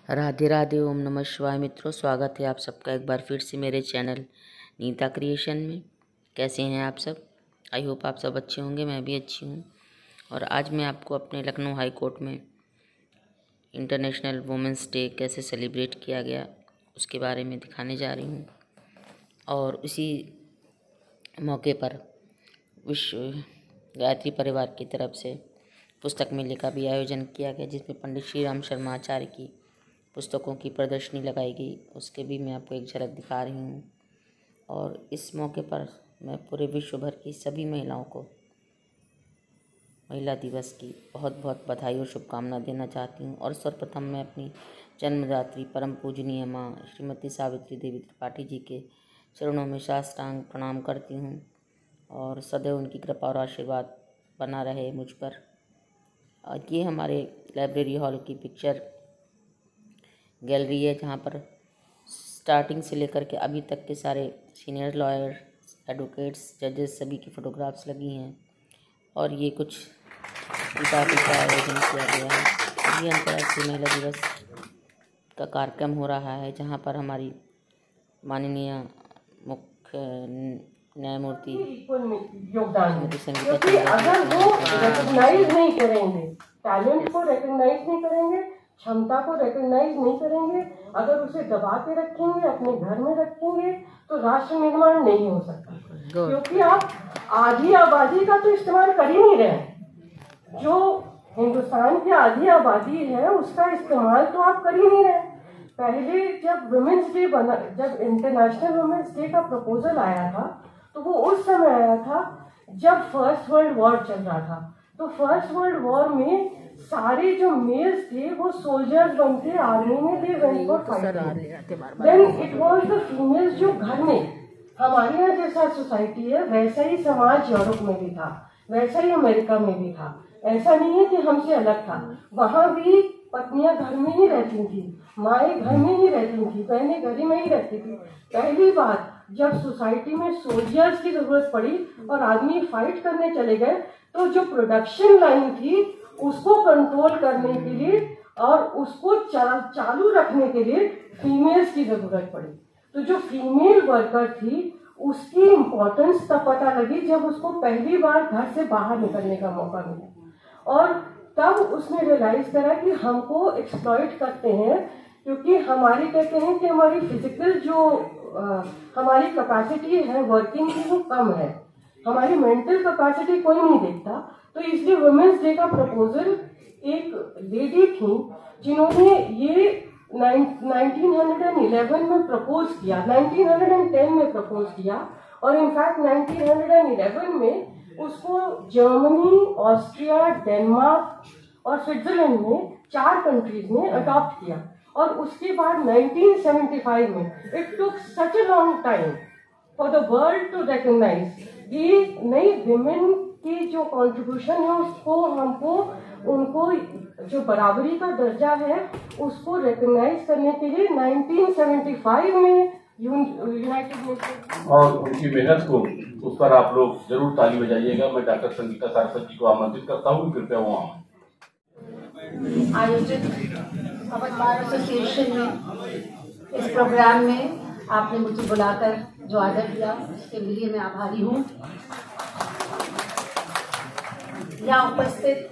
राधे राधे, ओम नमः शिवाय। मित्रों, स्वागत है आप सबका एक बार फिर से मेरे चैनल नीता क्रिएशन में। कैसे हैं आप सब? आई होप आप सब अच्छे होंगे, मैं भी अच्छी हूँ। और आज मैं आपको अपने लखनऊ हाई कोर्ट में इंटरनेशनल वुमेंस डे कैसे सेलिब्रेट किया गया उसके बारे में दिखाने जा रही हूँ। और उसी मौके पर विश्व गायत्री परिवार की तरफ से पुस्तक मेले का भी आयोजन किया गया, जिसमें पंडित श्री राम शर्मा आचार्य की पुस्तकों की प्रदर्शनी लगाई गई। उसके भी मैं आपको एक झलक दिखा रही हूँ। और इस मौके पर मैं पूरे विश्व भर की सभी महिलाओं को महिला दिवस की बहुत बहुत बधाई और शुभकामना देना चाहती हूँ। और सर्वप्रथम मैं अपनी जन्मदात्री परम पूजनीय माँ श्रीमती सावित्री देवी त्रिपाठी जी के चरणों में साष्टांग प्रणाम करती हूँ और सदैव उनकी कृपा और आशीर्वाद बना रहे मुझ पर। और ये हमारे लाइब्रेरी हॉल की पिक्चर गैलरी है, जहाँ पर स्टार्टिंग से लेकर के अभी तक के सारे सीनियर लॉयर, एडवोकेट्स, जजेस सभी की फ़ोटोग्राफ्स लगी हैं। और ये कुछ किताबों का आयोजन किया गया है। ये अंतर्राष्ट्रीय महिला दिवस का कार्यक्रम हो रहा है, जहाँ पर हमारी माननीय मुख्य न्यायमूर्ति योगदान, क्योंकि अगर वो रिकॉग्नाइज नहीं करेंगे, टैलेंट को रिकॉग्नाइज नहीं करेंगे, क्षमता को रिकॉग्नाइज नहीं करेंगे, अगर उसे दबा के रखेंगे, अपने घर में रखेंगे, तो राष्ट्र निर्माण नहीं हो सकता। क्योंकि आप आधी आबादी का तो इस्तेमाल कर ही नहीं रहे। जो हिंदुस्तान की आधी आबादी है उसका इस्तेमाल तो आप कर ही नहीं रहे। पहले जब वुमेन्स डे बना, जब इंटरनेशनल वुमेन्स डे का प्रपोजल आया था, तो वो उस समय आया था जब फर्स्ट वर्ल्ड वॉर चल रहा था। तो फर्स्ट वर्ल्ड वॉर में सारे जो मेल्स थे वो सोल्जर्स बनते आर्मी में, they went for fighting. Then it was the females जो घर में, हमारे यहाँ जैसा सोसाइटी है वैसा ही समाज यूरोप में भी था, वैसा ही अमेरिका में भी था। ऐसा नहीं है कि हमसे अलग था। वहाँ भी पत्नियां घर में ही रहती थी, माएँ घर में ही रहती थी, बहनें घर में ही रहती थी। पहली बात जब सोसाइटी में सोल्जर्स की जरूरत पड़ी और आदमी फाइट करने चले गए, तो जो प्रोडक्शन लाइन थी उसको कंट्रोल करने के लिए और उसको चालू रखने के लिए फीमेल्स की जरूरत पड़ी। तो जो फीमेल वर्कर थी उसकी इम्पोर्टेंस तब पता लगी जब उसको पहली बार घर से बाहर निकलने का मौका मिला। और तब उसने रियलाइज करा कि हमको एक्सप्लॉइट करते हैं, क्योंकि हमारी, कहते हैं कि हमारी फिजिकल जो हमारी कैपेसिटी है वर्किंग की वो कम है, हमारी मेंटल कैपेसिटी कोई नहीं देखता। तो इसलिए वुमेन्स डे का प्रपोजल एक लेडी थी जिन्होंने ये 1911 में प्रपोज किया, 1910 में प्रपोज किया, और इनफैक्ट 1911 में उसको जर्मनी, ऑस्ट्रिया, डेनमार्क और स्विट्जरलैंड में 4 कंट्रीज ने अडॉप्ट किया। और उसके बाद 1975 में it took such a long time for the world to recognize कि नई विमेन की जो कंट्रीब्यूशन है उसको, हमको उनको जो बराबरी का दर्जा है उसको रिकॉग्नाइज करने के लिए 1975 में यूनाइटेड नेशन और उनकी मेहनत को, उस पर आप लोग जरूर ताली बजाइएगा। मैं डॉक्टर संगीता सारस्वत जी को आमंत्रित करता हूँ, कृपया वो आयोजित अवध बार एसोसिएशन में इस प्रोग्राम में आपने मुझे बुलाकर जो आदर दिया उसके लिए मैं आभारी हूँ। यहाँ उपस्थित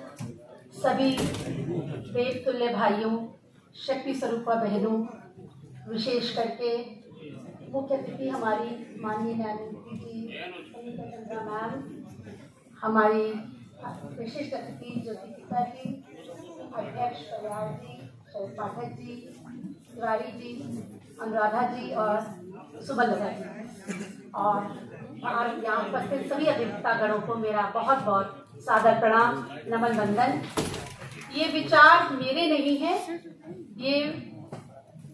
सभी देवतुल्य भाइयों, शक्ति स्वरूपा बहनों, विशेष करके मुख्य अतिथि हमारी माननीय न्यायमूर्ति जी मैम, हमारी विशिष्ट अतिथि ज्योतिका जी, अध्यक्ष परिवार जी, शरद पाठक जी, तिवारी जी, अनुराधा जी और सुबलता जी, और यहाँ उपस्थित सभी अधिवक्तागणों को मेरा बहुत बहुत सादर प्रणाम, नमन वंदन। ये विचार मेरे नहीं है, ये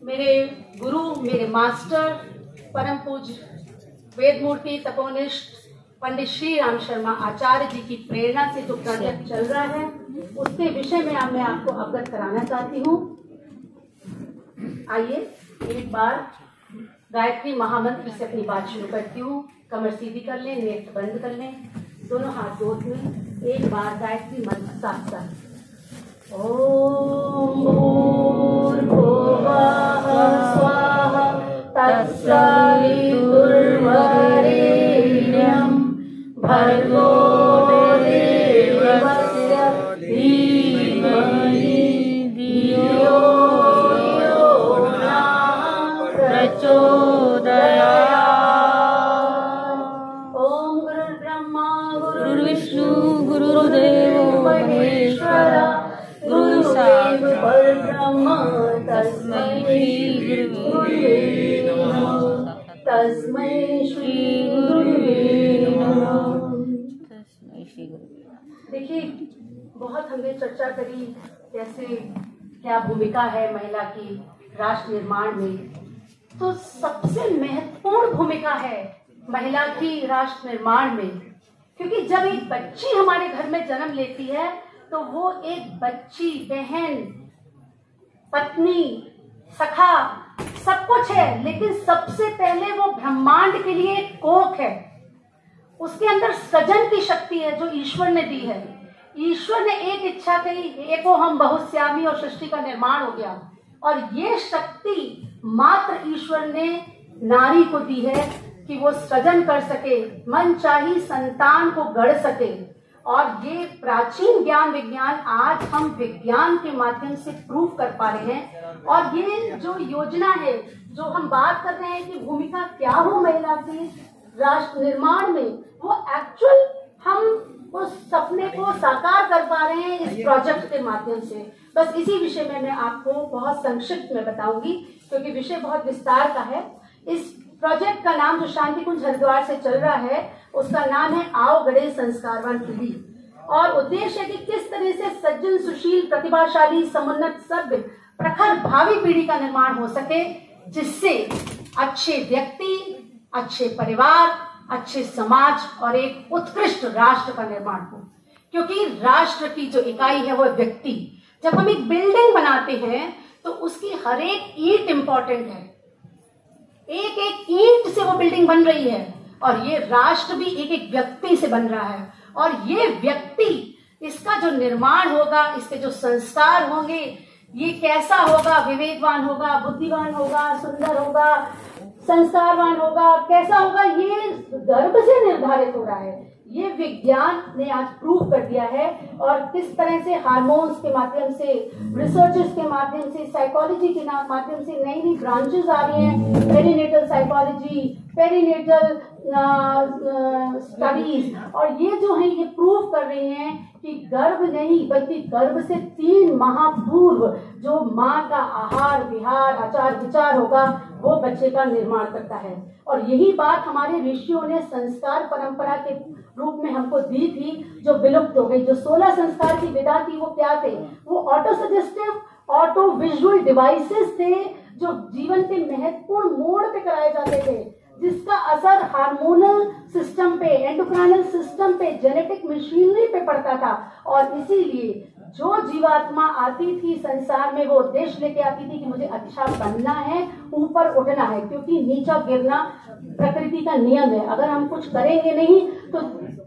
मेरे गुरु, मेरे मास्टर, परम पूज्य वेदमूर्ति तपोनिष्ठ पंडित श्री राम शर्मा आचार्य जी की प्रेरणा से जो प्रोजेक्ट चल रहा है उसके विषय में मैं आपको अवगत कराना चाहती हूँ। आइए एक बार गायत्री महामंत्र से अपनी बात शुरू करती हूँ। कमर सीधी कर लें, नेत्र बंद कर लें, दोनों हाथ गोद में एक बार गायत्री मंत्र साथ साथ। ओम नमः तस्मै श्री गुरुवे नमः तस्मै श्री गुरुवे नमः। देखिए, बहुत हमने चर्चा करी कैसे क्या भूमिका है महिला की राष्ट्र निर्माण में। तो सबसे महत्वपूर्ण भूमिका है महिला की राष्ट्र निर्माण में, क्योंकि जब एक बच्ची हमारे घर में जन्म लेती है तो वो एक बच्ची, बहन, पत्नी, सखा सब कुछ है, लेकिन सबसे पहले वो ब्रह्मांड के लिए एक कोख है। उसके अंदर सृजन की शक्ति है जो ईश्वर ने दी है। ईश्वर ने एक इच्छा कही, एको हम बहुश्यामी, और सृष्टि का निर्माण हो गया। और ये शक्ति मात्र ईश्वर ने नारी को दी है कि वो सृजन कर सके, मनचाही संतान को गढ़ सके। और ये प्राचीन ज्ञान विज्ञान आज हम विज्ञान के माध्यम से प्रूव कर पा रहे हैं। और ये जो योजना है, जो हम बात कर रहे हैं कि भूमिका क्या हो महिला की राष्ट्र निर्माण में, वो एक्चुअल हम उस सपने को साकार कर पा रहे हैं इस प्रोजेक्ट के माध्यम से। बस इसी विषय में मैं आपको बहुत संक्षिप्त में बताऊंगी, क्योंकि विषय बहुत विस्तार का है। इस प्रोजेक्ट का नाम जो शांति कुंज हरिद्वार से चल रहा है, उसका नाम है आओ गढ़े संस्कारवान पीढ़ी। और उद्देश्य है कि किस तरह से सज्जन, सुशील, प्रतिभाशाली, समुन्नत, सभ्य, प्रखर भावी पीढ़ी का निर्माण हो सके, जिससे अच्छे व्यक्ति, अच्छे परिवार, अच्छे समाज और एक उत्कृष्ट राष्ट्र का निर्माण हो। क्योंकि राष्ट्र की जो इकाई है वो व्यक्ति। जब हम एक बिल्डिंग बनाते हैं तो उसकी हर एक ईंट इंपॉर्टेंट है, एक एक ईंट से वो बिल्डिंग बन रही है। और ये राष्ट्र भी एक एक व्यक्ति से बन रहा है। और ये व्यक्ति, इसका जो निर्माण होगा, इसके जो संस्कार होंगे, ये कैसा होगा, विवेकवान होगा, बुद्धिवान होगा, सुंदर होगा, संस्कारवान होगा, कैसा होगा, ये गर्भ से निर्धारित हो रहा है। ये विज्ञान ने आज प्रूव कर दिया है। और किस तरह से हार्मोन्स के माध्यम से, रिसर्चेस के माध्यम से, साइकोलॉजी के माध्यम से नई नई ब्रांचेस आ रही हैं, पेरीनेटल साइकोलॉजी, पेरीनेटल स्टडीज। और ये जो है ये प्रूव कर रही हैं कि गर्भ नहीं बल्कि गर्भ से 3 माह पूर्व जो माँ का आहार विहार, आचार विचार होगा, वो बच्चे का निर्माण करता है। और यही बात हमारे ऋषियों ने संस्कार परंपरा के रूप में हमको दी थी, जो विलुप्त हो गई। जो 16 संस्कार की विधा थी वो क्या थे? वो auto suggestive, auto visual devices थे, जो जीवन के महत्वपूर्ण मोड़ पे कराए जाते थे, जिसका असर हार्मोनल सिस्टम पे, एंडोक्राइनल सिस्टम पे, जेनेटिक मशीनरी पे पड़ता था। और इसीलिए जो जीवात्मा आती थी संसार में, वो उद्देश्य लेके आती थी कि मुझे अच्छा बनना है, ऊपर उठना है, क्योंकि नीचा गिरना प्रकृति का नियम है। अगर हम कुछ करेंगे नहीं तो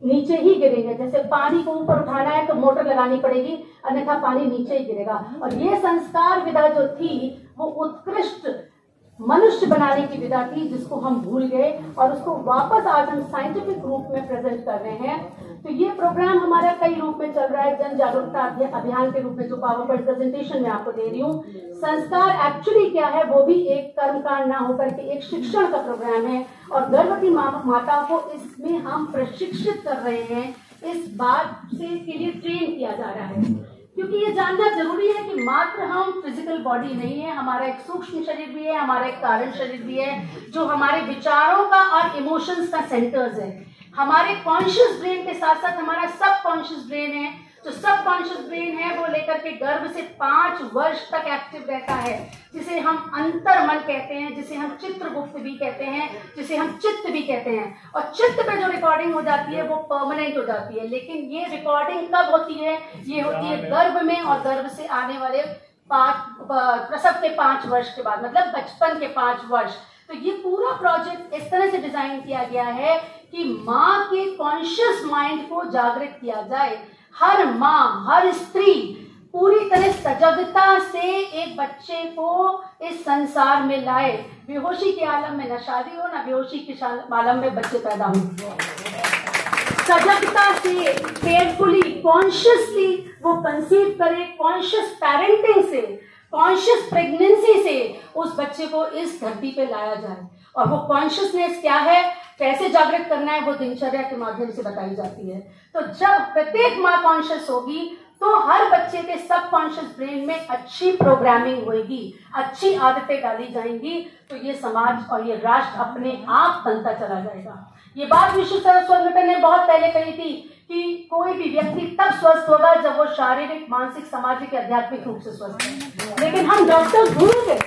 नीचे ही गिरेंगे। जैसे पानी को ऊपर उठाना है तो मोटर लगानी पड़ेगी, अन्यथा पानी नीचे ही गिरेगा। और ये संस्कार विधा जो थी वो उत्कृष्ट मनुष्य बनाने की विधा थी, जिसको हम भूल गए और उसको वापस आज हम साइंटिफिक रूप में प्रेजेंट कर रहे हैं। तो ये प्रोग्राम हमारा कई रूप में चल रहा है। जन जागरूकता अभियान के रूप में जो पावर पॉइंट प्रेजेंटेशन में आपको दे रही हूँ। संस्कार एक्चुअली क्या है, वो भी एक कर्मकांड ना होकर के एक शिक्षण का प्रोग्राम है। और गर्भवती माता को इसमें हम प्रशिक्षित कर रहे हैं, इस बात से के लिए ट्रेन किया जा रहा है। क्योंकि ये जानना जरूरी है कि मात्र हम फिजिकल बॉडी नहीं है, हमारा एक सूक्ष्म शरीर भी है, हमारा एक कारण शरीर भी है, जो हमारे विचारों का और इमोशंस का सेंटर्स है। हमारे कॉन्शियस ब्रेन के साथ साथ हमारा सब कॉन्शियस ब्रेन है। जो सब कॉन्शियस ब्रेन है वो लेकर के गर्भ से 5 वर्ष तक एक्टिव रहता है, जिसे हम अंतर मन कहते हैं, जिसे हम चित्रगुप्त भी कहते हैं, जिसे हम चित्त भी कहते हैं। और चित्त पे जो रिकॉर्डिंग हो जाती है वो परमानेंट हो जाती है। लेकिन ये रिकॉर्डिंग कब होती है? ये होती है गर्भ में, और गर्भ से आने वाले प्रसव के 5 वर्ष के बाद, मतलब बचपन के 5 वर्ष। तो ये पूरा प्रोजेक्ट इस तरह से डिजाइन किया गया है कि माँ के कॉन्शियस माइंड को जागृत किया जाए। हर माँ, हर स्त्री पूरी तरह सजगता से एक बच्चे को इस संसार में लाए। बेहोशी के आलम में न शादी हो, न बेहोशी के आलम में बच्चे पैदा हो। सजगता से, केयरफुली, कॉन्शियसली वो कंसीव करे, कॉन्शियस पेरेंटिंग से, कॉन्शियस प्रेगनेंसी से उस बच्चे को इस धरती पे लाया जाए। और वो कॉन्शियसनेस क्या है, कैसे जागृत करना है, वो दिनचर्या के माध्यम से बताई जाती है। तो जब प्रत्येक माँ कॉन्शियस होगी तो हर बच्चे के सबकॉन्शियस ब्रेन में अच्छी प्रोग्रामिंग होगी, अच्छी आदतें डाली जाएंगी, तो ये समाज और ये राष्ट्र अपने आप बनता चला जाएगा। ये बात विश्व स्वास्थ्य संगठन ने बहुत पहले कही थी कि कोई भी व्यक्ति तब स्वस्थ होगा जब वो शारीरिक, मानसिक, सामाजिक, आध्यात्मिक रूप से स्वस्थ है। लेकिन हम डॉक्टर भूल गए,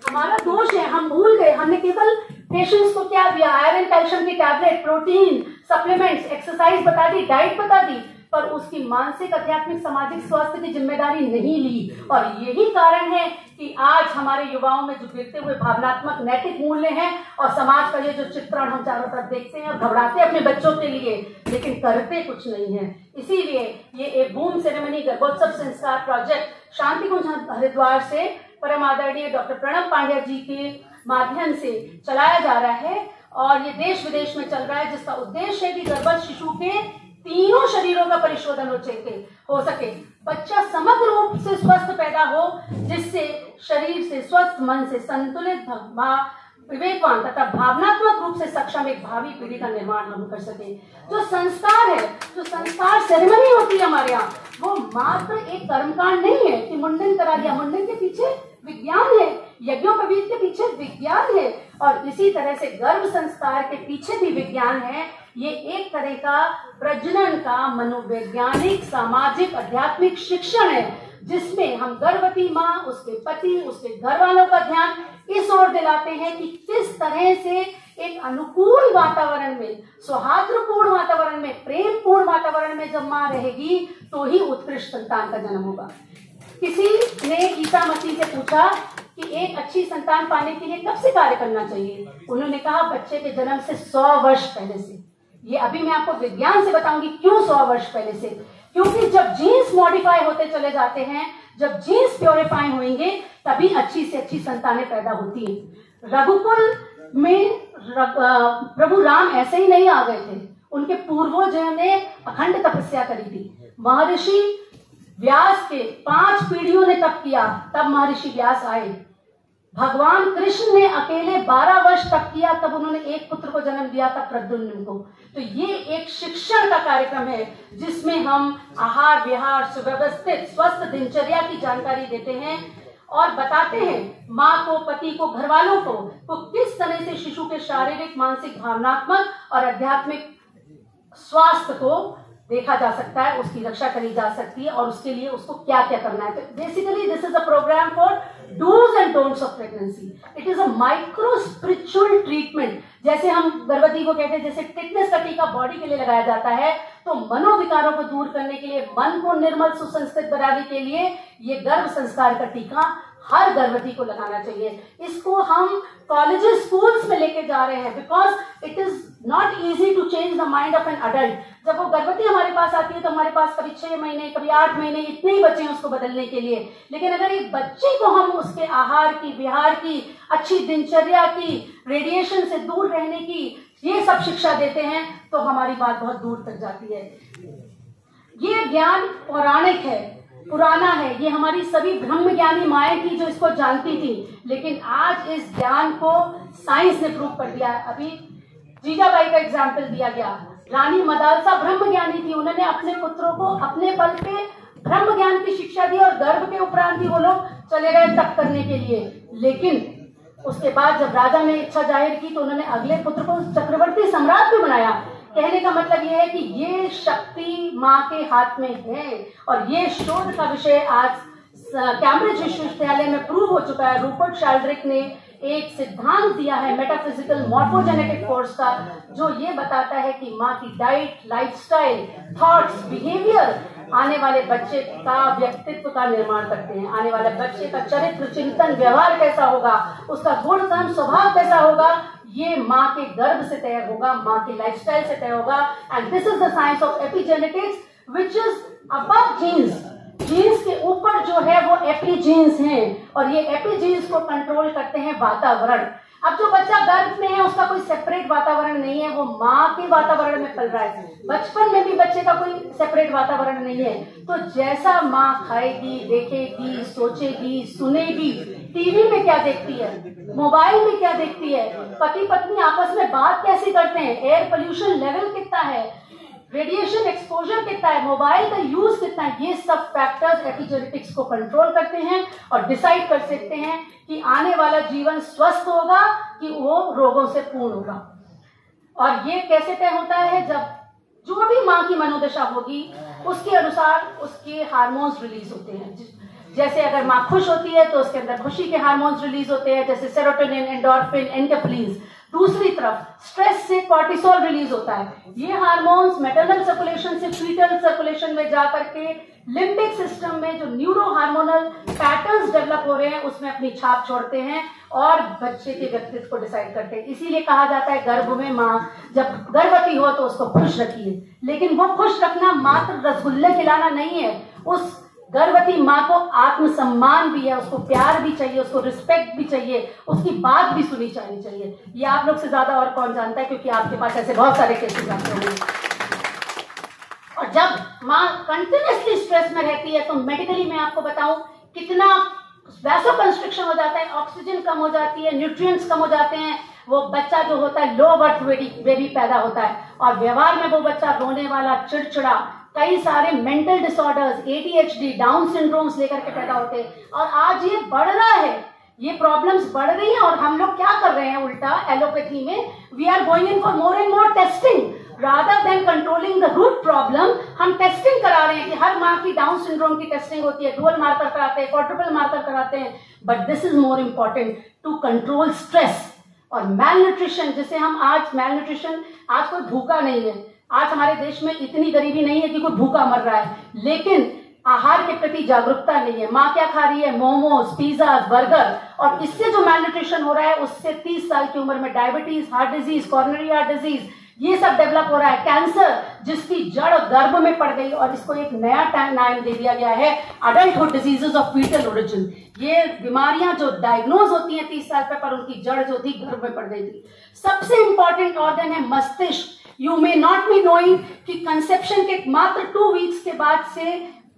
हमारा दोष है, हम भूल गए। हमने केवल पेशेंट्स को क्या दिया, आयरन कैल्शियम की टैबलेट, प्रोटीन सप्लीमेंट्स, एक्सरसाइज बता दी, डाइट बता दी, पर उसकी मानसिक, आध्यात्मिक, सामाजिक स्वास्थ्य की जिम्मेदारी नहीं ली। और यही कारण है कि आज हमारे युवाओं में जो गिरते हुए भावनात्मक नैतिक मूल्य हैं और समाज का ये जो चित्रण हम चारों तरफ देखते हैं और घबराते अपने बच्चों के लिए, लेकिन करते कुछ नहीं है। इसीलिए ये एक बूम सेरेमनी गर्भोत्सव संस्कार प्रोजेक्ट शांति कुंज हरिद्वार से परम आदरणीय डॉक्टर प्रणव पांड्या जी के माध्यम से चलाया जा रहा है और ये देश विदेश में चल रहा है, जिसका उद्देश्य है कि गर्भस्थ शिशु के तीनों शरीरों का परिशोधन हो सके, बच्चा समग्र रूप से स्वस्थ पैदा हो, जिससे शरीर से स्वस्थ, मन से संतुलित, विवेकवान तथा भावनात्मक रूप से सक्षम एक भावी पीढ़ी का निर्माण हम कर सके। जो संस्कार है, जो संस्कार सेरेमनी होती है हमारे यहाँ, वो मात्र एक कर्मकांड नहीं है कि मुंडन करा दिया। मुंडन के पीछे विज्ञान है, यज्ञोपवीत के पीछे विज्ञान है, और इसी तरह से गर्भ संस्कार के पीछे भी विज्ञान है। ये एक तरह का प्रजनन का मनोवैज्ञानिक, सामाजिक, आध्यात्मिक शिक्षण है, जिसमें हम गर्भवती माँ, उसके पति, उसके घर वालों का ध्यान इस ओर दिलाते हैं कि किस तरह से एक अनुकूल वातावरण में, सौहार्दपूर्ण वातावरण में, प्रेमपूर्ण वातावरण में जब माँ रहेगी तो ही उत्कृष्ट संतान का जन्म होगा। किसी ने ईसा मसीह से पूछा कि एक अच्छी संतान पाने के लिए कब से कार्य करना चाहिए। उन्होंने कहा बच्चे के जन्म से 100 वर्ष पहले से। ये अभी मैं आपको विज्ञान से बताऊंगी क्यों 100 वर्ष पहले से। क्योंकि जब जीन्स मॉडिफाई होते चले जाते हैं, जब जीन्स प्योरीफाई होंगे, तभी अच्छी से अच्छी संतानें पैदा होती हैं। रघुकुल में प्रभु राम ऐसे ही नहीं आ गए थे, उनके पूर्वजों ने अखंड तपस्या करी थी। महर्षि व्यास के 5 पीढ़ियों ने तप किया, तब महर्षि व्यास आए। भगवान कृष्ण ने अकेले 12 वर्ष तप किया, तब उन्होंने एक पुत्र को जन्म दिया था, प्रद्युम्न को। तो ये एक शिक्षण का कार्यक्रम है जिसमें हम आहार विहार, सुव्यवस्थित स्वस्थ दिनचर्या की जानकारी देते हैं और बताते हैं माँ को, पति को, घर वालों को किस तरह से शिशु के शारीरिक, मानसिक, भावनात्मक और आध्यात्मिक स्वास्थ्य को देखा जा सकता है, उसकी रक्षा करी जा सकती है और उसके लिए उसको क्या क्या करना है। तो basically this is a program for dos and don'ts of pregnancy. It is a micro spiritual treatment. जैसे हम गर्भवती को कहते हैं, जैसे टिटनेस का टीका बॉडी के लिए लगाया जाता है, तो मनोविकारों को दूर करने के लिए, मन को निर्मल सुसंस्कृत बनाने के लिए ये गर्भ संस्कार का टीका हर गर्भवती को लगाना चाहिए। इसको हम कॉलेजेस, स्कूल्स में लेके जा रहे हैं, because it is not easy to change the mind of an adult. जब वो गर्भवती हमारे पास आती है तो हमारे पास कभी 6 महीने, कभी 8 महीने, इतने ही बचे हैं उसको बदलने के लिए। लेकिन अगर एक बच्चे को हम उसके आहार की, विहार की, अच्छी दिनचर्या की, रेडिएशन से दूर रहने की, ये सब शिक्षा देते हैं, तो हमारी बात बहुत दूर तक जाती है। ये ज्ञान पौराणिक है, पुराना है, ये हमारी सभी ब्रह्म ज्ञानी माएँ थी जो इसको जानती थी, लेकिन आज इस ज्ञान को साइंस ने प्रूव कर दिया है। अभी जीजाबाई का एग्जाम्पल दिया गया। रानी मदालसा ब्रह्म ज्ञानी थी, उन्होंने अपने पुत्रों को अपने बल पे ब्रह्म ज्ञान की शिक्षा दी और गर्भ के उपरांत ही वो लोग चले गए तप करने के लिए। लेकिन उसके बाद जब राजा ने इच्छा जाहिर की तो उन्होंने अगले पुत्र को चक्रवर्ती सम्राट भी बनाया। कहने का मतलब ये है कि ये शक्ति माँ के हाथ में है और ये शोध का विषय आज कैम्ब्रिज विश्वविद्यालय में प्रूव हो चुका है। रूपर्ट शेल्ड्रिक ने एक सिद्धांत दिया है मेटाफिजिकल मॉर्फोजेनेटिक फोर्स का, जो ये बताता है कि माँ की डाइट, लाइफस्टाइल, थॉट्स, बिहेवियर आने वाले बच्चे का व्यक्तित्व का निर्माण करते हैं। आने वाले बच्चे का चरित्र, चिंतन, व्यवहार कैसा होगा, उसका गुण कर्म स्वभाव कैसा होगा, ये माँ के गर्भ से तय होगा, माँ की लाइफस्टाइल से तय होगा। And this is the science of epigenetics which is above genes. Genes के ऊपर जो है वो एपीजीन्स हैं और ये एपीजीन्स को कंट्रोल करते हैं वातावरण। अब जो बच्चा गर्भ में है उसका कोई सेपरेट वातावरण नहीं है, वो माँ के वातावरण में पल रहा है। बचपन में भी बच्चे का कोई सेपरेट वातावरण नहीं है। तो जैसा माँ खाएगी, देखेगी, सोचेगी, सुनेगी, टीवी में क्या देखती है, मोबाइल में क्या देखती है, पति पत्नी आपस में बात कैसे करते हैं, एयर पोल्यूशन लेवल कितना है, रेडिएशन एक्सपोजर कितना है, मोबाइल का यूज कितना है, ये सब फैक्टर्स एपिजेनेटिक्स को कंट्रोल करते हैं और डिसाइड कर सकते हैं कि आने वाला जीवन स्वस्थ होगा कि वो रोगों से पूर्ण होगा। और ये कैसे तय होता है, जब जो भी माँ की मनोदशा होगी उसके अनुसार उसके हार्मोन्स रिलीज होते हैं। जैसे अगर माँ खुश होती है तो उसके अंदर खुशी के हार्मोन्स रिलीज होते हैं, जैसे सेरोटोनिन, एंडोर्फिन, एनकेफ्लिन्स। दूसरी तरफ स्ट्रेस से कॉर्टिसोल रिलीज होता है। ये हार्मोन्स मैटरनल सर्कुलेशन से फीटल सर्कुलेशन में जाकर के लिम्बिक सिस्टम में जो न्यूरो हार्मोनल पैटर्न्स डेवलप हो रहे हैं उसमें अपनी छाप छोड़ते हैं और बच्चे के व्यक्तित्व को डिसाइड करते हैं। इसीलिए कहा जाता है गर्भ में माँ जब गर्भवती हो तो उसको खुश रखिए, लेकिन वो खुश रखना मात्र रसगुल्ले खिलाना नहीं है। उस गर्भवती माँ को आत्मसम्मान भी है, उसको प्यार भी चाहिए, उसको रिस्पेक्ट भी चाहिए, उसकी बात भी सुनी जानी चाहिए। ये आप लोग से ज्यादा और कौन जानता है, क्योंकि आपके पास ऐसे बहुत सारे केसेस आते होंगे। और जब माँ कंटिन्यूसली स्ट्रेस में रहती है तो मेडिकली मैं आपको बताऊं कितना वैसोकंस्ट्रिक्शन हो जाता है, ऑक्सीजन कम हो जाती है, न्यूट्रिएंट्स कम हो जाते हैं, वो बच्चा जो होता है लो बर्थ बेबी पैदा होता है और व्यवहार में वो बच्चा रोने वाला, चिड़चिड़ा, कई सारे mental disorders, ADHD, down syndromes लेकर के पैदा होते हैं। और आज ये बढ़ रहा है, ये प्रॉब्लम्स बढ़ रही हैं और हम लोग क्या कर रहे हैं उल्टा एलोपैथी में, we are going in for more and more testing rather than controlling the root problem. हम टेस्टिंग करा रहे हैं कि हर माँ की डाउन सिंड्रोम की टेस्टिंग होती है, डुअल मार्कर कराते हैं, क्वाड्रुपल मार्कर कराते हैं, but this is more important to control stress और मैलन्यूट्रिशन। जिसे हम आज मैलन्यूट्रिशन, आज कोई भूखा नहीं है, आज हमारे देश में इतनी गरीबी नहीं है कि कोई भूखा मर रहा है, लेकिन आहार के प्रति जागरूकता नहीं है। माँ क्या खा रही है, मोमोज, पिज्जा, बर्गर, और इससे जो मैलन्यूट्रिशन हो रहा है उससे 30 साल की उम्र में diabetes, heart disease, coronary heart disease, ये सब डेवलप हो रहा है। कैंसर जिसकी जड़ गर्भ में पड़ गई और इसको एक नया नाम दे दिया गया है adulthood diseases of fetal origin. ये बीमारियां जो डायग्नोज होती हैं 30 साल पर उनकी जड़ जो थी गर्भ में पड़ गई थी। सबसे इंपॉर्टेंट ऑर्गन है मस्तिष्क। You may not be knowing कि कंसेप्शन के मात्र 2 वीक्स के बाद से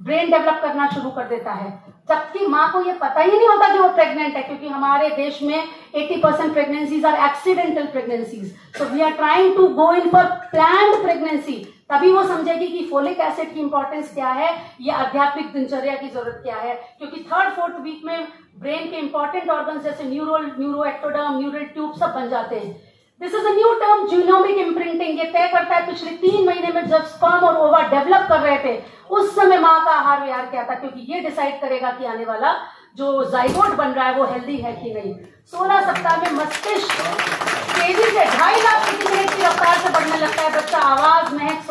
ब्रेन डेवलप करना शुरू कर देता है, जबकि माँ को ये पता ही नहीं होता कि वो प्रेग्नेंट है, क्योंकि हमारे देश में 80% pregnancies are accidental pregnancies. So we are trying to go in for planned pregnancy. तभी वो समझेगी कि फोलिक एसिड की इंपॉर्टेंस क्या है, ये आध्यात्मिक दिनचर्या की जरूरत क्या है, क्योंकि 3rd-4th वीक में ब्रेन के इंपॉर्टेंट ऑर्गन जैसे न्यूरो एक्टोडर्म, न्यूरल ट्यूब सब बन जाते हैं। This is a new term, genomic imprinting. ये तय करता है पिछले 3 महीने में जब स्पर्म और ओवा डेवलप कर रहे थे उस समय माँ का आहार विहार क्या था, क्योंकि ये डिसाइड करेगा कि आने वाला जो जाइगोट बन रहा है वो हेल्दी है कि नहीं। 16 सप्ताह में मस्तिष्क तेजी से 2.5 लाख प्रति मिनट की रफ्तार से बढ़ने लगता है। बच्चा आवाज, महक,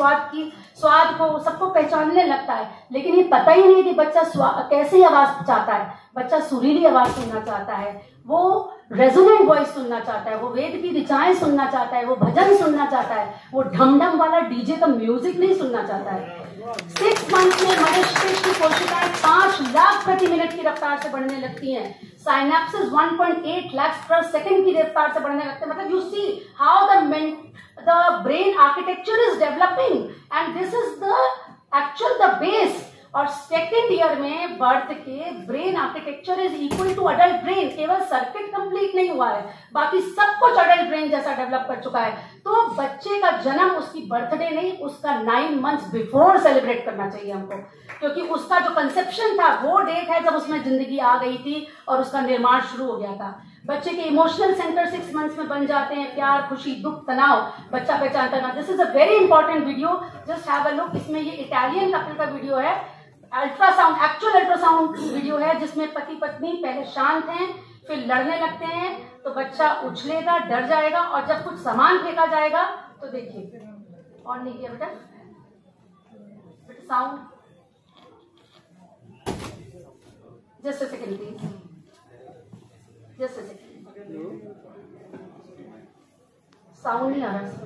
स्वाद को सबको पहचानने लगता है, लेकिन ये पता ही नहीं कि बच्चा कैसी आवाज चाहता है। बच्चा सुरीली आवाज सुनना चाहता है, वो रेजोनेंट वॉइस सुनना चाहता है, वो वेद की ऋचाएं सुनना चाहता है, वो भजन सुनना चाहता है, वो ढमढम वाला डीजे का म्यूजिक नहीं सुनना चाहता है। 6 मंथ में मस्तिष्क की कोशिकाएं 5 लाख प्रति मिनट की रफ्तार से बढ़ने लगती हैं। साइनेप्सिस 1.8 लाख पर सेकंड की रफ्तार से बढ़ने लगते हैं। मतलब you see how the brain architecture is developing and this is the actual the base. और 2nd ईयर में बर्थ के brain architecture is equal to adult brain. केवल सर्किट कंप्लीट नहीं हुआ है, बाकी सब कुछ अडल्ट ब्रेन जैसा डेवलप कर चुका है। तो बच्चे का जन्म उसकी बर्थडे नहीं, उसका 9 मंथ्स बिफोर सेलिब्रेट करना चाहिए हमको, क्योंकि उसका जो कंसेप्शन था वो डेट है जब उसमें जिंदगी आ गई थी और उसका निर्माण शुरू हो गया था। बच्चे के इमोशनल सेंटर 6 मंथ्स में बन जाते हैं। प्यार, खुशी, दुख, तनाव बच्चा पहचानता है। This is a very important video, just have a look. इसमें ये इटालियन कपल का वीडियो है, अल्ट्रासाउंड, एक्चुअल अल्ट्रासाउंड वीडियो है, जिसमें पति पत्नी पहले शांत हैं, फिर लड़ने लगते हैं, तो बच्चा उछलेगा, डर जाएगा, और जब कुछ सामान फेंका जाएगा तो देखिए, और नहीं किया बेटा, sound, just a second please, just a second, sound नहीं आ रहा इसमें।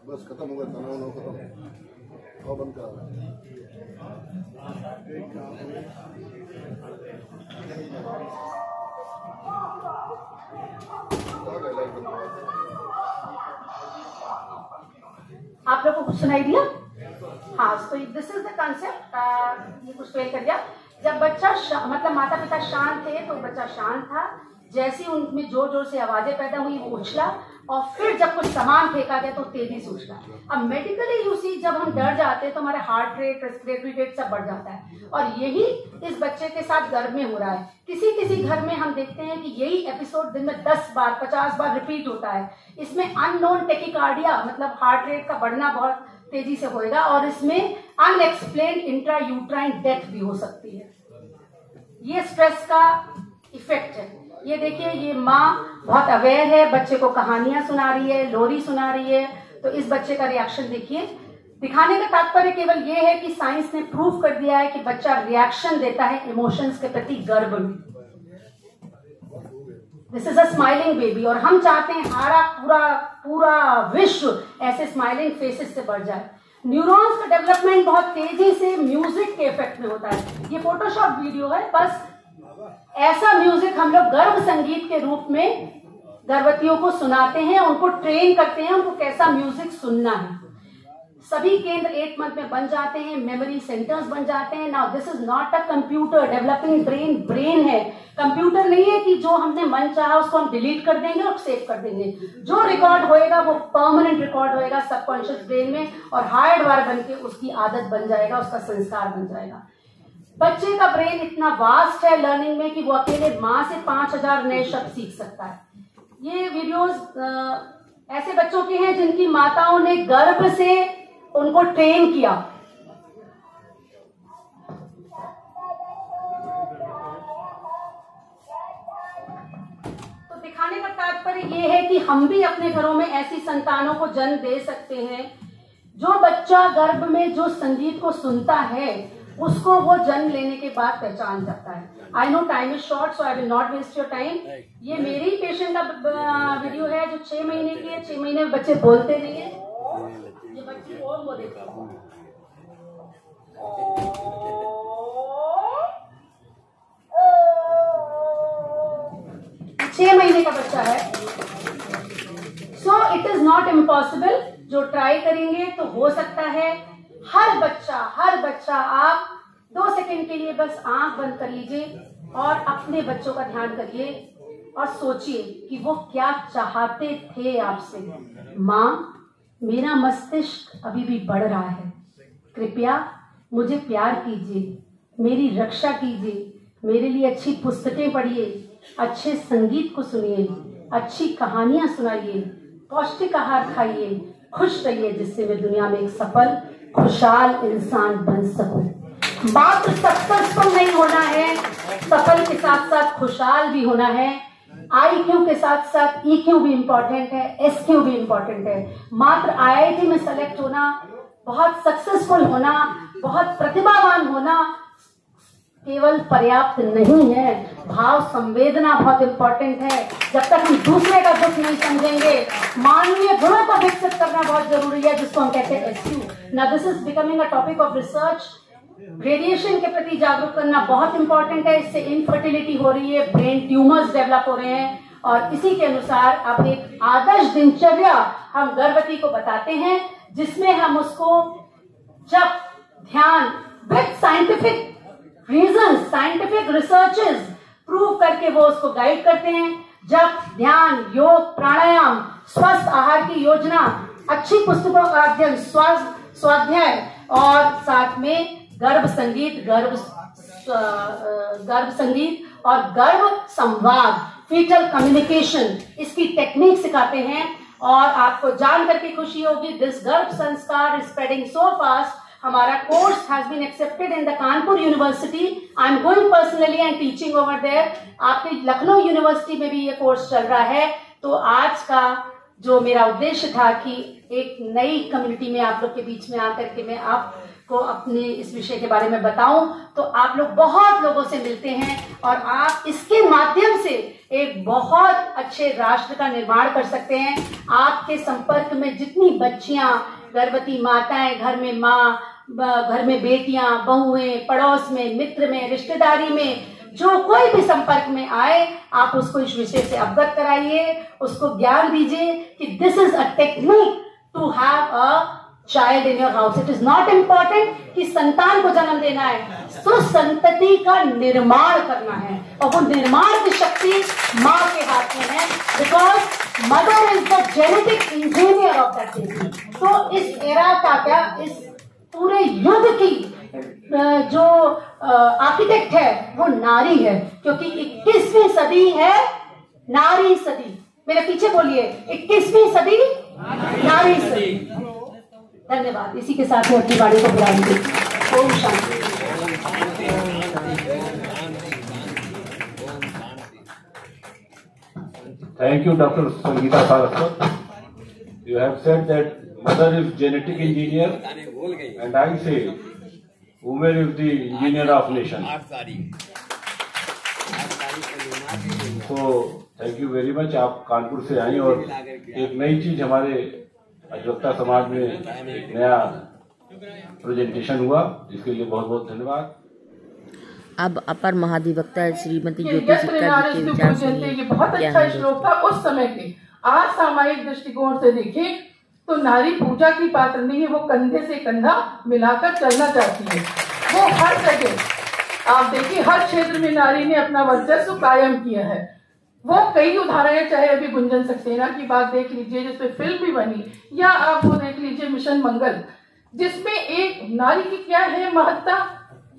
बस खत्म हो गया, तनाव खत्म, और बंद कर। आप लोग को कुछ सुनाई दिया? हाँ, तो दिस इज द कंसेप्ट। ये कुछ फेल कर दिया। जब बच्चा मतलब माता पिता शांत थे तो बच्चा शांत था, जैसी उनमें जोर जोर से आवाजें पैदा हुई वो उछला, और फिर जब कुछ सामान फेंका गया तो तेजी से उछला। अब मेडिकली यूसी जब हम डर जाते हैं तो हमारे हार्ट रेट, रेस्पिरेटरी रेट सब बढ़ जाता है, और यही इस बच्चे के साथ गर्भ में हो रहा है। किसी किसी घर में हम देखते हैं कि यही एपिसोड दिन में 10 बार 50 बार रिपीट होता है। इसमें अननोन टेकिकार्डिया मतलब हार्ट रेट का बढ़ना बहुत तेजी से होएगा, और इसमें अनएक्सप्लेन्ड इंट्रा यूट्राइन डेथ भी हो सकती है। ये स्ट्रेस का इफेक्ट है। ये देखिए, ये माँ बहुत अवेयर है, बच्चे को कहानियां सुना रही है, लोरी सुना रही है, तो इस बच्चे का रिएक्शन देखिए। दिखाने का तात्पर्य केवल ये है कि साइंस ने प्रूव कर दिया है कि बच्चा रिएक्शन देता है इमोशंस के प्रति गर्भ में। This is a smiling baby, और हम चाहते हैं हमारा पूरा विश्व ऐसे स्माइलिंग फेसेस से भर जाए। न्यूरॉन्स का डेवलपमेंट बहुत तेजी से म्यूजिक के इफेक्ट में होता है। ये फोटोशॉप वीडियो है, बस ऐसा म्यूजिक हम लोग गर्भ संगीत के रूप में गर्भवतियों को सुनाते हैं, उनको ट्रेन करते हैं उनको कैसा म्यूजिक सुनना है। सभी केंद्र 8 मंथ में बन जाते हैं, मेमोरी सेंटर्स बन जाते हैं। Now this is not a computer, developing brain है, कंप्यूटर नहीं है कि जो हमने मन चाहा उसको हम डिलीट कर देंगे और सेव कर देंगे। जो रिकॉर्ड होएगा वो परमानेंट रिकॉर्ड होएगा सबकॉन्शियस ब्रेन में, और हार्डवेयर बन के उसकी आदत बन जाएगा, उसका संस्कार बन जाएगा। बच्चे का ब्रेन इतना वास्ट है लर्निंग में कि वो अकेले माँ से 5000 नए शब्द सीख सकता है। ये वीडियोस ऐसे बच्चों के हैं जिनकी माताओं ने गर्भ से उनको ट्रेन किया। तो दिखाने का तात्पर्य ये है कि हम भी अपने घरों में ऐसी संतानों को जन्म दे सकते हैं। जो बच्चा गर्भ में जो संगीत को सुनता है उसको वो जन्म लेने के बाद पहचान जाता है। I know time is short, so I will not waste your time. ये मेरी पेशेंट का वीडियो है जो 6 महीने की है। 6 महीने में बच्चे बोलते नहीं है। ये बच्ची और वो देखो, 6 महीने का बच्चा है। So it is not impossible. जो ट्राई करेंगे तो हो सकता है। हर बच्चा आप 2 सेकंड के लिए बस आंख बंद कर लीजिए और अपने बच्चों का ध्यान करिए और सोचिए कि वो क्या चाहते थे आपसे। माँ, मेरा मस्तिष्क अभी भी बढ़ रहा है, कृपया मुझे प्यार कीजिए, मेरी रक्षा कीजिए, मेरे लिए अच्छी पुस्तकें पढ़िए, अच्छे संगीत को सुनिए, अच्छी कहानियां सुनाइए, पौष्टिक आहार खाइए, खुश रहिए, जिससे मैं दुनिया में एक सफल खुशहाल इंसान बन सकूं। मात्र सक्सेसफुल नहीं होना है, सफल के साथ साथ खुशहाल भी होना है। IQ के साथ साथ EQ भी इम्पोर्टेंट है, SQ भी इम्पोर्टेंट है। मात्र IIT में सेलेक्ट होना, बहुत सक्सेसफुल होना, बहुत प्रतिभावान होना केवल पर्याप्त नहीं है। भाव संवेदना बहुत इम्पोर्टेंट है। जब तक हम दूसरे का दुख नहीं समझेंगे, मानवीय गुणों को विकसित करना बहुत जरूरी है, जिसको हम कहते हैं SQ। Now this is becoming a topic of research. Radiation के प्रति जागरूक करना बहुत इंपॉर्टेंट है। इससे इनफर्टिलिटी हो रही है, ब्रेन ट्यूमर्स डेवलप हो रहे हैं, और इसी के अनुसार अब एक आदर्श दिनचर्या हम गर्भवती को बताते हैं, जिसमें हम उसको जब ध्यान with scientific reason, scientific researches prove करके वो उसको गाइड करते हैं। जब ध्यान, योग, प्राणायाम, स्वस्थ आहार की योजना, अच्छी पुस्तकों का अध्ययन, स्वाध्याय और साथ में गर्भ संगीत और गर्भ संवाद, फीटल कम्युनिकेशन, इसकी टेक्निक सिखाते हैं। और आपको जान करके खुशी होगी, this Garbh Sanskar is spreading so fast. हमारा course has been accepted in the Kanpur university. I am going personally and teaching over there. आपके लखनऊ यूनिवर्सिटी में भी ये कोर्स चल रहा है। तो आज का जो मेरा उद्देश्य था कि एक नई कम्युनिटी में आप लोग के बीच में आकर के मैं आपको अपने इस विषय के बारे में बताऊं, तो आप लोग बहुत लोगों से मिलते हैं और आप इसके माध्यम से एक बहुत अच्छे राष्ट्र का निर्माण कर सकते हैं। आपके संपर्क में जितनी बच्चियां, गर्भवती माताएं, घर में माँ, घर में बेटियां, बहुएं, पड़ोस में, मित्र में, रिश्तेदारी में, जो कोई भी संपर्क में आए, आप उसको इस विषय से अवगत कराइए, उसको ज्ञान दीजिए कि this is a technique to have a child in your house. It is not important कि संतान को जन्म देना है, सुसंतति का निर्माण करना है, और वो निर्माण की शक्ति माँ के हाथ में है, because mother is the genetic engineer of that baby. तो इस एरा का क्या, इस पूरे युग की जो आर्किटेक्ट है वो नारी है, क्योंकि 21वीं सदी है नारी सदी। मेरे पीछे बोलिए, 21वीं सदी नारी सदी। धन्यवाद। इसी के साथ मैं अपनी वाणी को बुला दूंगी। Om Shanti. Thank you, Dr. Sangeeta Saraswat. You have said that mother is genetic engineer, and I say woman is the engineer of nation. So thank you very much. आप कानपुर से आई और एक नई चीज हमारे अधिवक्ता समाज में एक नया प्रेजेंटेशन हुआ, जिसके लिए बहुत बहुत धन्यवाद। अब अपर महाधिवक्ता श्रीमती ज्योति सिक्का जी के विचार सुनिए। ये बहुत अच्छा श्लोक था उस समय के। आज सामायिक दृष्टिकोण से देखें तो नारी पूजा की पात्र नहीं है, वो कंधे से कंधा मिलाकर चलना चाहती है। वो हर जगह आप देखिए, हर क्षेत्र में नारी ने अपना वर्चस्व कायम किया है। वो कई उदाहरण है, चाहे अभी गुंजन सक्सेना की बात देख लीजिए जिसपे फिल्म भी बनी, या आप वो देख लीजिए मिशन मंगल, जिसमें एक नारी की क्या है महत्ता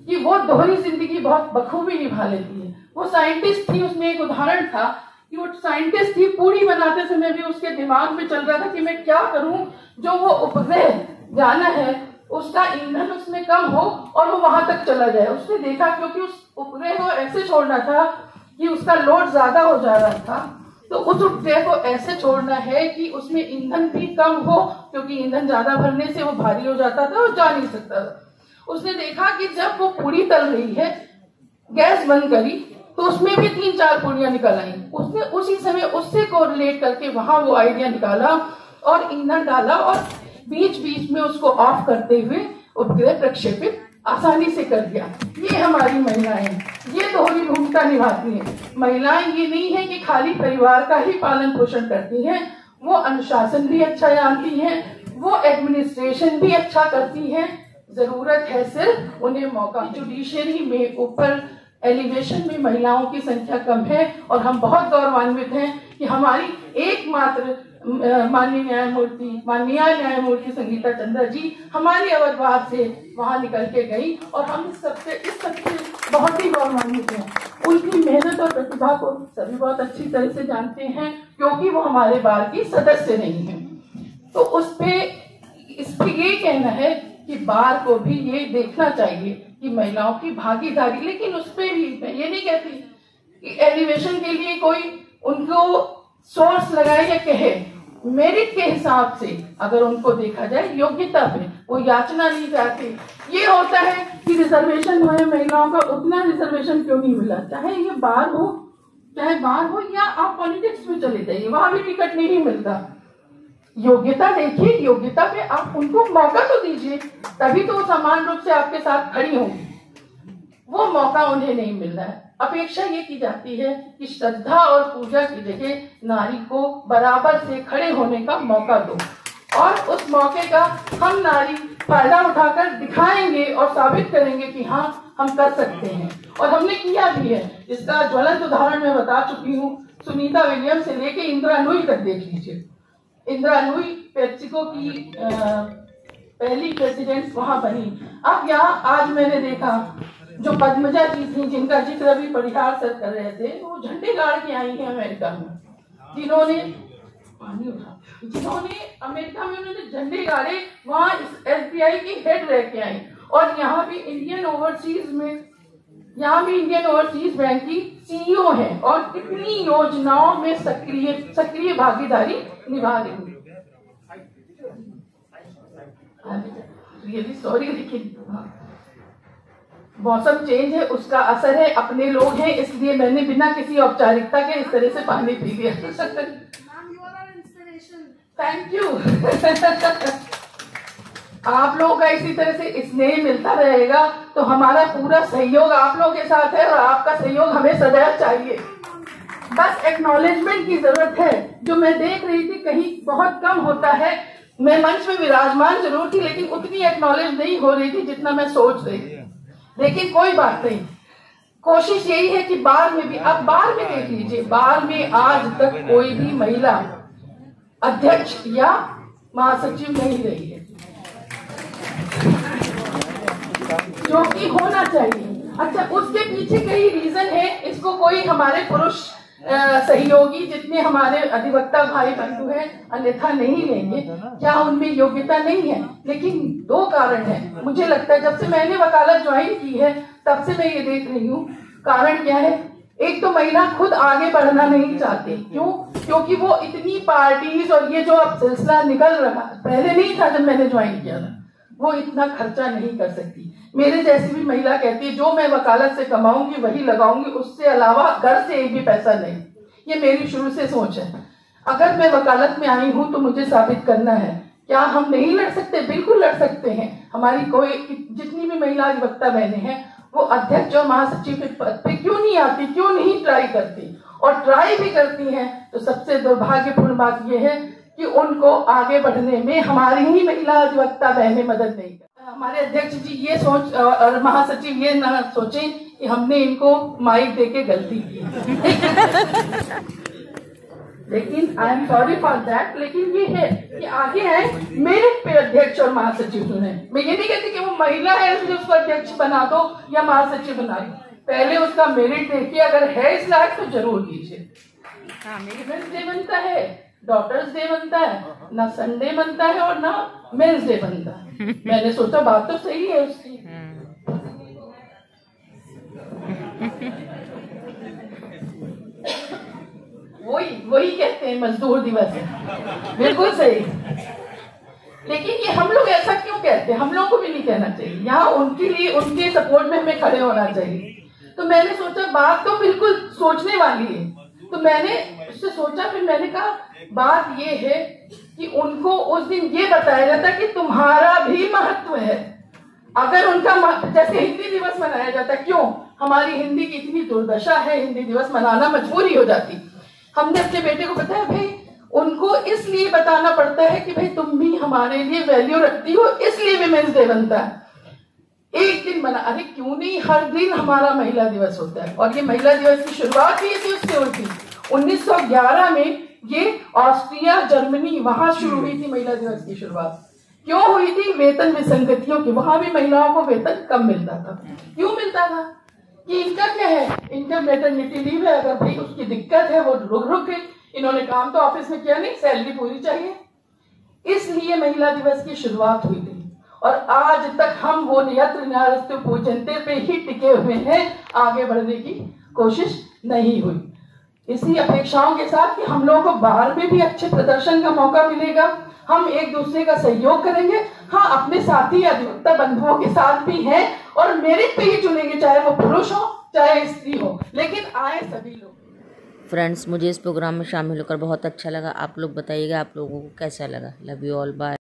कि वो दोहरी जिंदगी बहुत बखूबी निभा लेती है। वो साइंटिस्ट थी, उसमें एक उदाहरण था कि वो साइंटिस्ट थी, पूरी बनाते समय भी उसके दिमाग में चल रहा था कि मैं क्या करूं जो वो उपग्रह जाना है उसका ईंधन उसमें कम हो और वो वहां तक चला जाए। उसने देखा क्योंकि उस उपग्रह को ऐसे छोड़ना था कि उसका लोड ज्यादा हो जा रहा था, तो उस उपग्रह को ऐसे छोड़ना है कि उसमें ईंधन भी कम हो, क्योंकि ईंधन ज्यादा भरने से वो भारी हो जाता था और जा नहीं सकता था। उसने देखा कि जब वो पूरी तल रही है, गैस बंद करी तो उसमें भी 3-4 पूड़ियां निकल आई। उसने उसी समय उससे कोरिलेट करके वहां वो आइडिया निकाला और ईंधन डाला और बीच बीच में उसको ऑफ करते हुए उपग्रह प्रक्षेपित आसानी से कर दिया। ये हमारी महिलाएं, ये दोहरी भूमिका निभाती हैं। महिलाएं ये नहीं है कि खाली परिवार का ही पालन पोषण करती हैं, वो अनुशासन भी अच्छा जानती हैं, वो एडमिनिस्ट्रेशन भी अच्छा करती हैं। जरूरत है सिर्फ उन्हें मौका। जुडिशरी में ऊपर एलिवेशन में महिलाओं की संख्या कम है और हम बहुत गौरवान्वित हैं कि हमारी एकमात्र माननीय न्यायमूर्ति संगीता चंद्रा जी हमारी अवधवाद से वहां निकल के गई और हम इस सबसे बहुत ही गौरवान्वित हैं। उनकी मेहनत और प्रतिभा को सभी बहुत अच्छी तरह से जानते हैं, क्योंकि वो हमारे बार की सदस्य नहीं है। तो इस पे ये कहना है कि बार को भी ये देखना चाहिए कि महिलाओं की भागीदारी, लेकिन उस पे भी मैं ये नहीं कहती कि एलिवेशन के लिए कोई उनको सोर्स लगाए या कहे। मेरिट के हिसाब से अगर उनको देखा जाए, योग्यता पे, वो याचना नहीं चाहते। ये होता है कि रिजर्वेशन जो है महिलाओं का, उतना रिजर्वेशन क्यों नहीं मिला, चाहे ये बार हो या आप पॉलिटिक्स में चले जाइए, वहां भी टिकट नहीं मिलता। योग्यता देखिए, योग्यता पे आप उनको मौका तो दीजिए, तभी तो वो समान रूप से आपके साथ खड़ी होंगी। वो मौका उन्हें नहीं मिल रहा है। अपेक्षा ये की जाती है कि श्रद्धा और पूजा की जगह नारी को बराबर से खड़े होने का मौका दो, और उस मौके का हम नारी फायदा उठाकर दिखाएंगे और साबित करेंगे कि हाँ हम कर सकते हैं। और हमने किया भी है। इसका ज्वलंत उदाहरण मैं बता चुकी हूँ। सुनीता विलियम से लेके इंदिरा नूई तक देख लीजिए। इंदिरा नूई पेप्सिको की पहली प्रेसिडेंट वहां बनी। अब यहाँ आज मैंने देखा जो पद्मजा जी थी, जिनका जिक्र अभी परिहार सर कर रहे थे, वो झंडे गाड़ के आई हैं अमेरिका में, जिन्होंने अमेरिका में उन्होंने झंडे गाड़े, वहां SBI की हेड रह के आई। और यहाँ भी इंडियन ओवरसीज बैंक की CEO है और कितनी योजनाओं में सक्रिय भागीदारी निभा रही है। रियली सॉरी, लेकिन मौसम चेंज है, उसका असर है, अपने लोग हैं, इसलिए मैंने बिना किसी औपचारिकता के इस तरह से पानी पी लिया। Thank you. आप लोगों का इसी तरह से स्नेह मिलता रहेगा तो हमारा पूरा सहयोग आप लोगों के साथ है, और आपका सहयोग हमें सदैव चाहिए। बस एक्नॉलेजमेंट की जरूरत है। जो मैं देख रही थी कहीं बहुत कम होता है मैं मंच में विराजमान जरूर थी, लेकिन उतनी एक्नॉलेज नहीं हो रही थी जितना मैं सोच रही थी। लेकिन कोई बात नहीं, कोशिश यही है कि बार में भी, अब बार में देख लीजिए, बार में आज तक कोई भी महिला अध्यक्ष या महासचिव नहीं रही है, जो कि होना चाहिए। अच्छा, उसके पीछे कई रीजन है, इसको कोई हमारे पुरुष सहयोगी जितने हमारे अधिवक्ता भाई बंधु हैं अन्यथा नहीं लेंगे, क्या उनमें योग्यता नहीं है। लेकिन 2 कारण है, मुझे लगता है जब से मैंने वकालत ज्वाइन की है तब से मैं ये देख रही हूँ। कारण क्या है, एक तो महिला खुद आगे बढ़ना नहीं चाहती, क्यों? क्योंकि वो इतनी पार्टीज और ये जो अब सिलसिला निकल रहा, पहले नहीं था जब मैंने ज्वाइन किया था, वो इतना खर्चा नहीं कर सकती। मेरे जैसी भी महिला कहती है जो मैं वकालत से कमाऊंगी वही लगाऊंगी, उससे अलावा घर से एक भी पैसा नहीं। ये मेरी शुरू से सोच है। अगर मैं वकालत में आई हूं तो मुझे साबित करना है। क्या हम नहीं लड़ सकते? बिल्कुल लड़ सकते हैं। हमारी कोई जितनी भी महिला अधिवक्ता बहनें हैं वो अध्यक्ष और महासचिव के पद पे क्यों नहीं आती, क्यों नहीं ट्राई करती? और ट्राई भी करती हैं तो सबसे दुर्भाग्यपूर्ण बात यह है कि उनको आगे बढ़ने में हमारी ही महिला अधिवक्ता बहनें मदद नहीं करती। हमारे अध्यक्ष जी ये सोच और महासचिव ये ना सोचें कि हमने इनको माइक देके गलती की लेकिन I am sorry for that. लेकिन ये है कि आगे है मेरिट पे अध्यक्ष और महासचिव चुने। मैं ये नहीं कहती कि वो महिला है इसलिए उसको अध्यक्ष बना दो या महासचिव बना दो, पहले उसका मेरिट देखिए, अगर है इस लायक तो जरूर कीजिए। मेंस डे बनता है, डॉटर्स डे बनता है, ना संडे बनता है और ना मेंस डे बनता है। मैंने सोचा बात तो सही है उसकी। वही कहते हैं मजदूर दिवस है, बिल्कुल सही। लेकिन ये हम लोग ऐसा क्यों कहते हैं? हम लोगों को भी नहीं कहना चाहिए। यहाँ उनके लिए, उनके सपोर्ट में हमें खड़े होना चाहिए। तो मैंने सोचा बात तो बिल्कुल सोचने वाली है, तो मैंने उससे सोचा, फिर मैंने कहा बात ये है कि उनको उस दिन ये बताया जाता कि तुम्हारा भी महत्व है। अगर उनका जैसे हिंदी दिवस मनाया जाता, क्यों? हमारी हिंदी की इतनी दुर्दशा है, हिंदी दिवस मनाना मजबूरी हो जाती। हमने अपने बेटे को बताया भाई, उनको इसलिए बताना पड़ता है कि भाई तुम भी हमारे लिए वैल्यू रखती हो, इसलिए विमेंस डे बनता है। एक दिन मना, अरे क्यों नहीं हर दिन हमारा महिला दिवस होता है। और ये महिला दिवस की शुरुआत हुई थी उससे हुई थी 1911 में, ये ऑस्ट्रिया जर्मनी वहां शुरू हुई थी महिला दिवस की शुरुआत। क्यों हुई थी? वेतन विसंगतियों की। वहां भी महिलाओं को वेतन कम मिलता था। क्यों मिलता था? कि इनका क्या है, इनका मैटरनिटी लीव है, अगर भाई उसकी दिक्कत है वो रुक गई, इन्होंने काम तो ऑफिस में किया नहीं, सैलरी पूरी चाहिए। इसलिए महिला दिवस की शुरुआत हुई थी और आज तक हम वो यत्र न्यायस्तु पूजन्ते पे ही टिके हुए हैं, आगे बढ़ने की कोशिश नहीं हुई। इसी अपेक्षाओं के साथ कि हम लोगों को बाहर में भी अच्छे प्रदर्शन का मौका मिलेगा, हम एक दूसरे का सहयोग करेंगे। हाँ, अपने साथी अधिवक्ता बंधुओं के साथ भी हैं और मेरिट पे ही चुनेंगे, चाहे वो पुरुष हो चाहे स्त्री हो, लेकिन आए सभी लोग। फ्रेंड्स, मुझे इस प्रोग्राम में शामिल होकर बहुत अच्छा लगा। आप लोग बताइएगा आप लोगों को कैसा लगा। Love you all, bye.